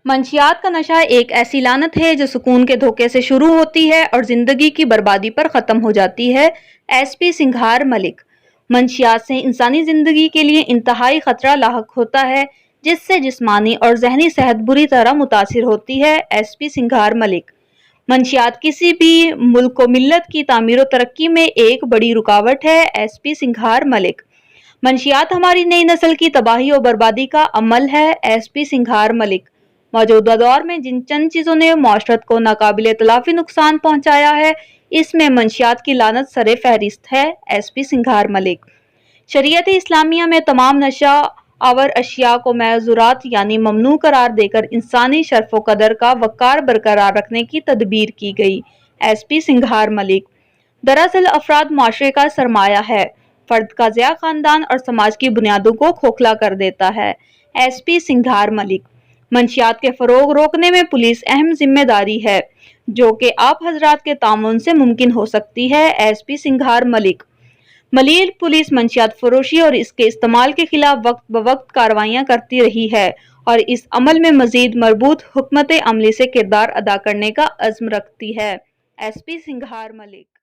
منشیات کا نشہ ایک ایسی لعنت ہے جو سکون کے دھوکے سے شروع ہوتی ہے اور زندگی کی بربادی پر ختم ہو جاتی ہے۔ ایس پی سنگھار ملک۔ منشیات سے انسانی زندگی کے لیے انتہائی خطرہ لاحق ہوتا ہے، جس سے جسمانی اور ذہنی صحت بری طرح متاثر ہوتی ہے۔ ایس پی سنگھار ملک۔ منشیات کسی بھی ملک و ملت کی تعمیر و ترقی میں ایک بڑی رکاوٹ ہے۔ ایس پی سنگھار ملک۔ منشیات ہماری نئی نسل کی تباہی و بربادی کا عمل ہے۔ ایس پی سنگھار ملک۔ موجودہ دور میں جن چند چیزوں نے معاشرت کو ناقابل تلافی نقصان پہنچایا ہے، اس میں منشیات کی لعنت سر فہرست ہے۔ ایس پی سنگھار ملک۔ شریعت اسلامیہ میں تمام نشہ آور اشیاء کو محظورات یعنی ممنوع قرار دے کر انسانی شرف و قدر کا وقار برقرار رکھنے کی تدبیر کی گئی۔ ایس پی سنگھار ملک۔ دراصل افراد معاشرے کا سرمایہ ہے۔ فرد کا ضیاع خاندان اور سماج کی بنیادوں کو کھوکھلا کر دیتا ہے۔ ایس پی سنگھار ملک۔ منشیات کے فروغ روکنے میں پولیس اہم ذمہ داری ہے، جو کہ آپ حضرات کے تعاون سے ممکن ہو سکتی ہے۔ ایس پی سنگھار ملک۔ ملیل پولیس منشیات فروشی اور اس کے استعمال کے خلاف وقت بوقت کارروائیاں کرتی رہی ہے اور اس عمل میں مزید مربوط حکمت عملی سے کردار ادا کرنے کا عزم رکھتی ہے۔ ایس پی سنگھار ملک۔